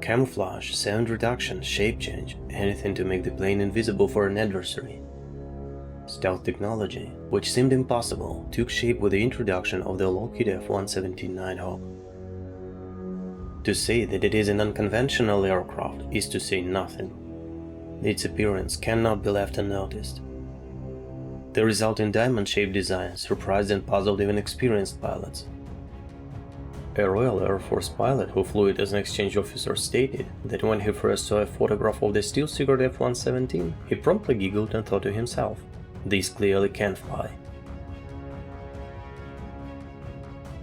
Camouflage, sound reduction, shape change, anything to make the plane invisible for an adversary. Stealth technology, which seemed impossible, took shape with the introduction of the Lockheed F-117 Nighthawk. To say that it is an unconventional aircraft is to say nothing. Its appearance cannot be left unnoticed. The resulting diamond-shaped design surprised and puzzled even experienced pilots. A Royal Air Force pilot who flew it as an exchange officer stated that when he first saw a photograph of the still secret F-117, he promptly giggled and thought to himself, "This clearly can fly."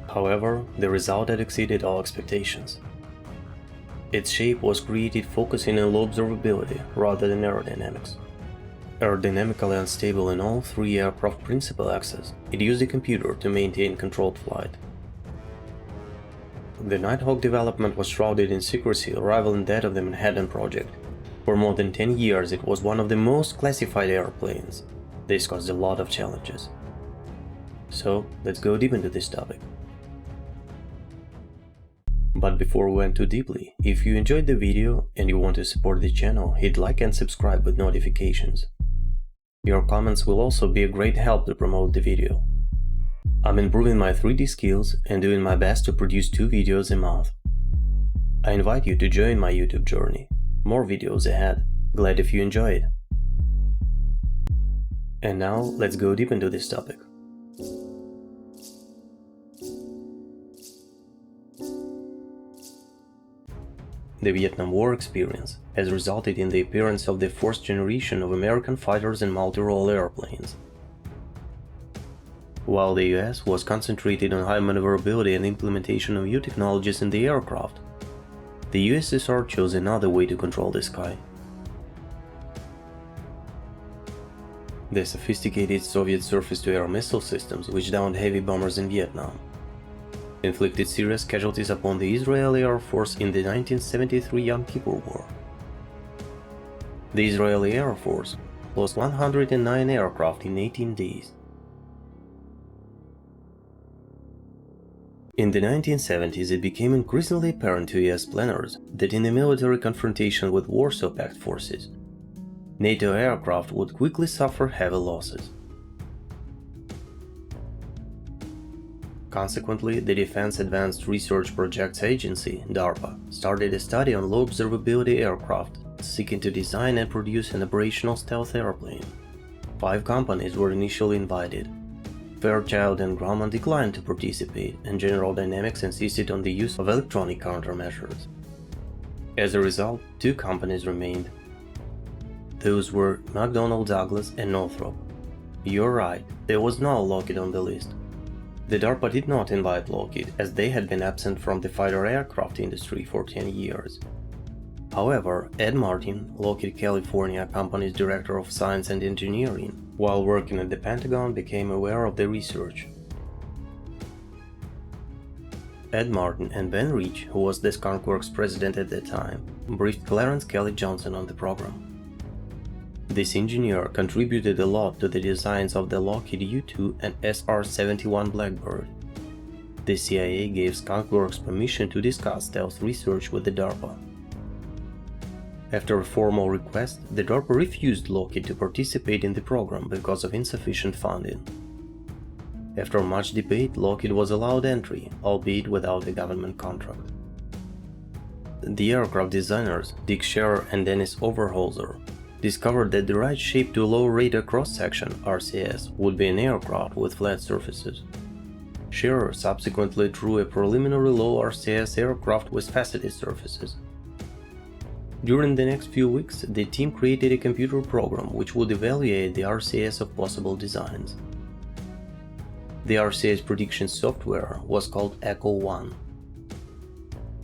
However, the result had exceeded all expectations. Its shape was created focusing on low observability rather than aerodynamics. Aerodynamically unstable in all three aircraft principal axes, it used a computer to maintain controlled flight. The Nighthawk development was shrouded in secrecy rivaling that of the Manhattan Project. For more than 10 years it was one of the most classified airplanes. This caused a lot of challenges. So, let's go deep into this topic. But before we went too deeply, if you enjoyed the video and you want to support the channel, hit like and subscribe with notifications. Your comments will also be a great help to promote the video. I'm improving my 3D skills and doing my best to produce 2 videos a month. I invite you to join my YouTube journey. More videos ahead. Glad if you enjoy it. And now, let's go deep into this topic. The Vietnam War experience has resulted in the appearance of the fourth generation of American fighters and multi-role airplanes. While the US was concentrated on high maneuverability and implementation of new technologies in the aircraft, the USSR chose another way to control the sky. The sophisticated Soviet surface-to-air missile systems which downed heavy bombers in Vietnam inflicted serious casualties upon the Israeli Air Force in the 1973 Yom Kippur War. The Israeli Air Force lost 109 aircraft in 18 days. In the 1970s, it became increasingly apparent to US planners that in a military confrontation with Warsaw Pact forces, NATO aircraft would quickly suffer heavy losses. Consequently, the Defense Advanced Research Projects Agency, DARPA, started a study on low observability aircraft, seeking to design and produce an operational stealth airplane. 5 companies were initially invited. Fairchild and Grumman declined to participate, and General Dynamics insisted on the use of electronic countermeasures. As a result, 2 companies remained. Those were McDonnell Douglas and Northrop. You're right, there was no Lockheed on the list. The DARPA did not invite Lockheed, as they had been absent from the fighter aircraft industry for 10 years. However, Ed Martin, Lockheed California company's director of science and engineering, while working at the Pentagon, became aware of the research. Ed Martin and Ben Rich, who was the Skunk Works president at the time, briefed Clarence Kelly Johnson on the program. This engineer contributed a lot to the designs of the Lockheed U-2 and SR-71 Blackbird. The CIA gave Skunk Works permission to discuss stealth research with the DARPA. After a formal request, the DARPA refused Lockheed to participate in the program because of insufficient funding. After much debate, Lockheed was allowed entry, albeit without a government contract. The aircraft designers, Dick Scherer and Dennis Overholser, discovered that the right shape to low radar cross-section (RCS) would be an aircraft with flat surfaces. Scherer subsequently drew a preliminary low RCS aircraft with faceted surfaces. During the next few weeks, the team created a computer program which would evaluate the RCS of possible designs. The RCS prediction software was called Echo 1.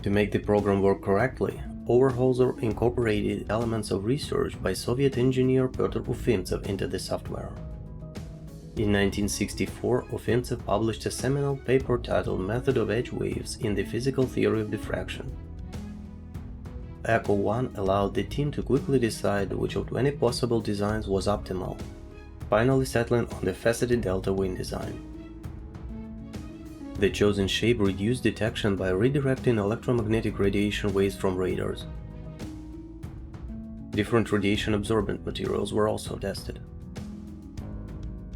To make the program work correctly, Overholser incorporated elements of research by Soviet engineer Pyotr Ufimtsev into the software. In 1964, Ufimtsev published a seminal paper titled Method of Edge Waves in the Physical Theory of Diffraction. Echo 1 allowed the team to quickly decide which of 20 possible designs was optimal, finally settling on the faceted delta wing design. The chosen shape reduced detection by redirecting electromagnetic radiation waves from radars. Different radiation-absorbent materials were also tested.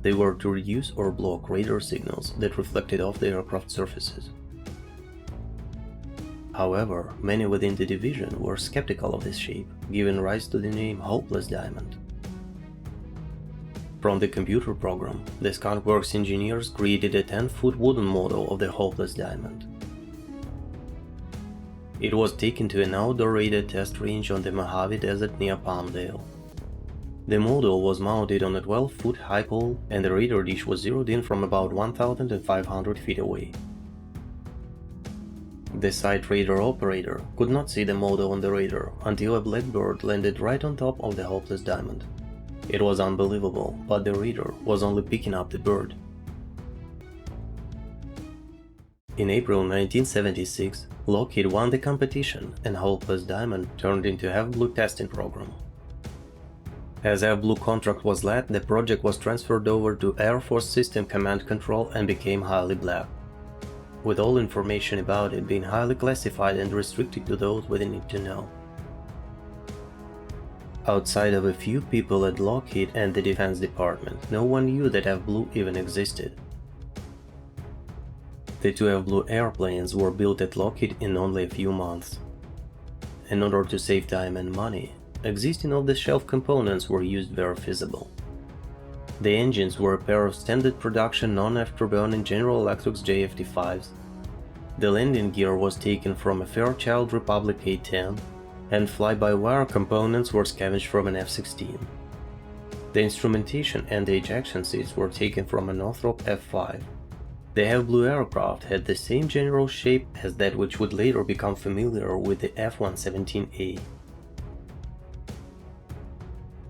They were to reduce or block radar signals that reflected off the aircraft surfaces. However, many within the division were skeptical of this shape, giving rise to the name Hopeless Diamond. From the computer program, the Skunk Works engineers created a 10-foot wooden model of the Hopeless Diamond. It was taken to an outdoor radar test range on the Mojave Desert near Palmdale. The model was mounted on a 12-foot high pole, and the radar dish was zeroed in from about 1,500 feet away. The site radar operator could not see the model on the radar until a black bird landed right on top of the Hopeless Diamond. It was unbelievable, but the radar was only picking up the bird. In April 1976, Lockheed won the competition and Hopeless Diamond turned into F-Blue testing program. As F-Blue contract was let, the project was transferred over to Air Force System Command Control and became highly black, with all information about it being highly classified and restricted to those we need to know. Outside of a few people at Lockheed and the Defense Department, no one knew that F-Blue even existed. The two F-Blue airplanes were built at Lockheed in only a few months. In order to save time and money, existing off-the-shelf components were used where feasible. The engines were a pair of standard production non-afterburning General Electric's JFT-5s. The landing gear was taken from a Fairchild Republic A-10, and fly-by-wire components were scavenged from an F-16. The instrumentation and the ejection seats were taken from a Northrop F-5. The F-Blue aircraft had the same general shape as that which would later become familiar with the F-117A.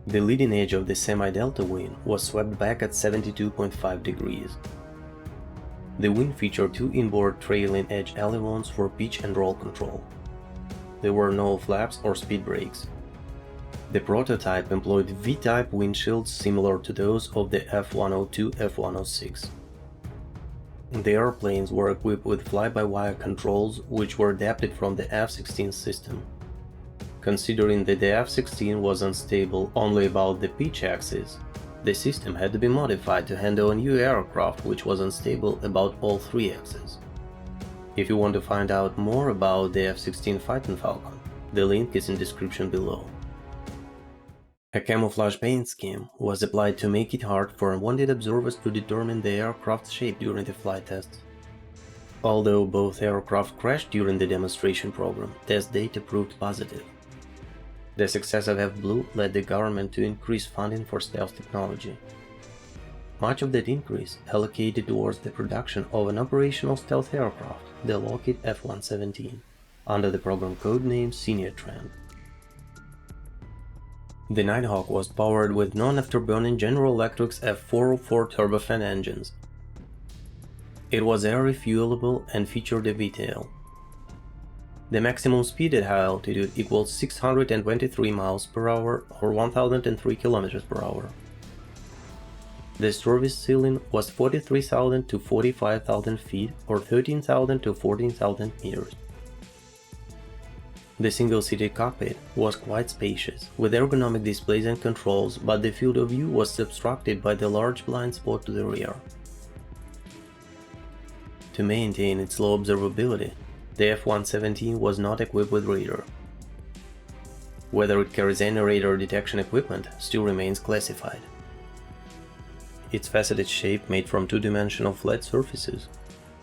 The leading edge of the semi-delta wing was swept back at 72.5 degrees. The wing featured two inboard trailing edge ailerons for pitch and roll control. There were no flaps or speed brakes. The prototype employed V-type windshields similar to those of the F-102, F-106. The airplanes were equipped with fly-by-wire controls which were adapted from the F-16 system. Considering that the F-16 was unstable only about the pitch axis, the system had to be modified to handle a new aircraft which was unstable about all three axes. If you want to find out more about the F-16 Fighting Falcon, the link is in description below. A camouflage paint scheme was applied to make it hard for unwanted observers to determine the aircraft's shape during the flight tests. Although both aircraft crashed during the demonstration program, test data proved positive. The success of F-Blue led the government to increase funding for stealth technology. Much of that increase allocated towards the production of an operational stealth aircraft, the Lockheed F-117, under the program codename Senior Trend. The Nighthawk was powered with non-afterburning General Electric's F-404 turbofan engines. It was air refuelable and featured a V-tail. The maximum speed at high altitude equals 623 miles per hour or 1003 kilometers per hour. The service ceiling was 43,000 to 45,000 feet or 13,000 to 14,000 meters. The single-seated cockpit was quite spacious, with ergonomic displays and controls, but the field of view was obstructed by the large blind spot to the rear. To maintain its low observability, the F-117 was not equipped with radar. Whether it carries any radar detection equipment still remains classified. Its faceted shape, made from two-dimensional flat surfaces,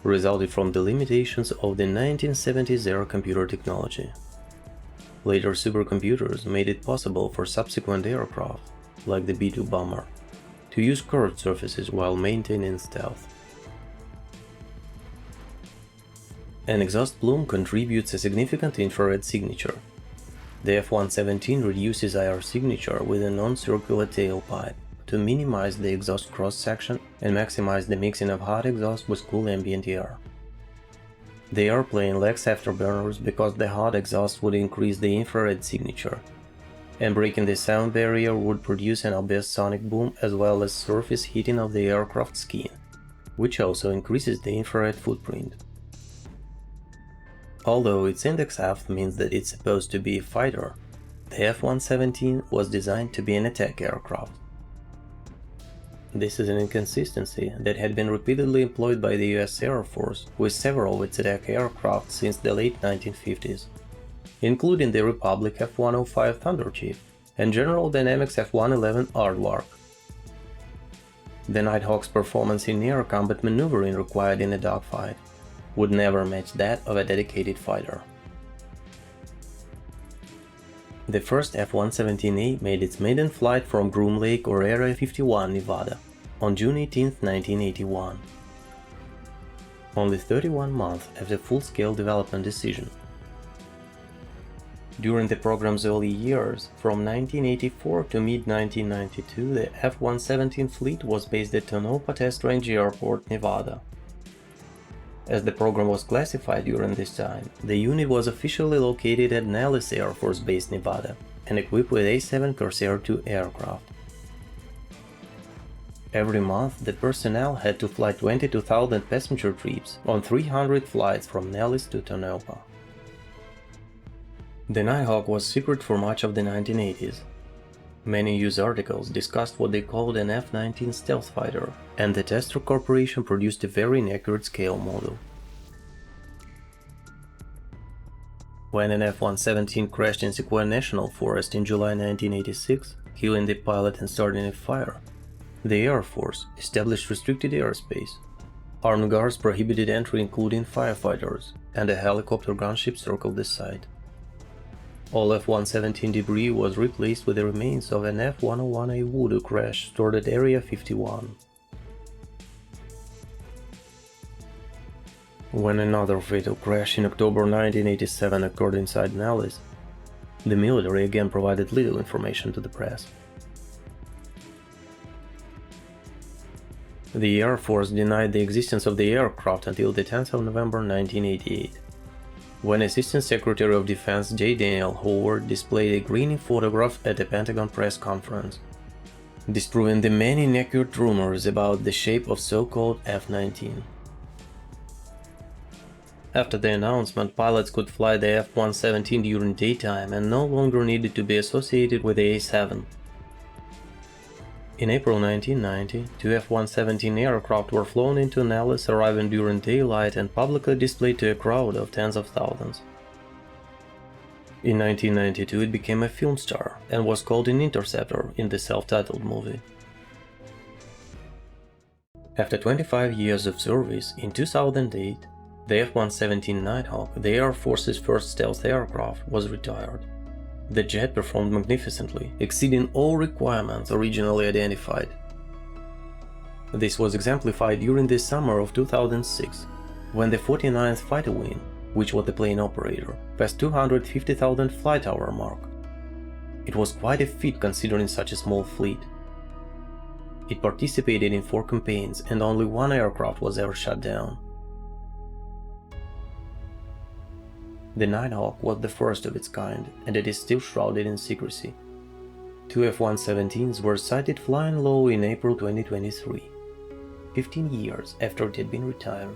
resulted from the limitations of the 1970s era computer technology. Later supercomputers made it possible for subsequent aircraft, like the B-2 bomber, to use curved surfaces while maintaining stealth. An exhaust plume contributes a significant infrared signature. The F-117 reduces IR signature with a non-circular tailpipe to minimize the exhaust cross-section and maximize the mixing of hot exhaust with cool ambient air. The airplane lacks afterburners because the hot exhaust would increase the infrared signature, and breaking the sound barrier would produce an obvious sonic boom as well as surface heating of the aircraft skin. which also increases the infrared footprint. Although its index F means that it's supposed to be a fighter, the F-117 was designed to be an attack aircraft. This is an inconsistency that had been repeatedly employed by the US Air Force with several of its attack aircraft since the late 1950s, including the Republic F-105 Thunderchief and General Dynamics F-111 Aardvark. The Nighthawk's performance in air combat maneuvering required in a dogfight would never match that of a dedicated fighter. The first F-117A made its maiden flight from Groom Lake or Area 51, Nevada, on June 18, 1981. Only 31 months after full-scale development decision. During the program's early years, from 1984 to mid-1992, the F-117 fleet was based at Tonopah Test Range Airport, Nevada. As the program was classified during this time, the unit was officially located at Nellis Air Force Base, Nevada, and equipped with A-7 Corsair II aircraft. Every month, the personnel had to fly 22,000 passenger trips on 300 flights from Nellis to Tonopah. The Nighthawk was secret for much of the 1980s. Many news articles discussed what they called an F-19 stealth fighter, and the Tester Corporation produced a very inaccurate scale model. When an F-117 crashed in Sequoia National Forest in July 1986, killing the pilot and starting a fire, the Air Force established restricted airspace. Armed guards prohibited entry including firefighters, and a helicopter gunship circled the site. All F-117 debris was replaced with the remains of an F-101A Voodoo crash stored at Area 51. When another fatal crash in October 1987 occurred inside Nellis, the military again provided little information to the press. The Air Force denied the existence of the aircraft until the 10th of November 1988. When Assistant Secretary of Defense J. Daniel Howard displayed a grainy photograph at a Pentagon press conference, disproving the many inaccurate rumors about the shape of so-called F-19. After the announcement, pilots could fly the F-117 during daytime and no longer needed to be associated with the A-7. In April 1990, two F-117 aircraft were flown into Nellis, arriving during daylight and publicly displayed to a crowd of tens of thousands. In 1992 it became a film star and was called an interceptor in the self-titled movie. After 25 years of service, in 2008, the F-117 Nighthawk, the Air Force's first stealth aircraft, was retired. The jet performed magnificently, exceeding all requirements originally identified. This was exemplified during the summer of 2006, when the 49th Fighter Wing, which was the plane operator, passed 250,000 flight hour mark. It was quite a feat considering such a small fleet. It participated in 4 campaigns and only 1 aircraft was ever shot down. The Nighthawk was the first of its kind, and it is still shrouded in secrecy. 2 F-117s were sighted flying low in April 2023, 15 years after it had been retired.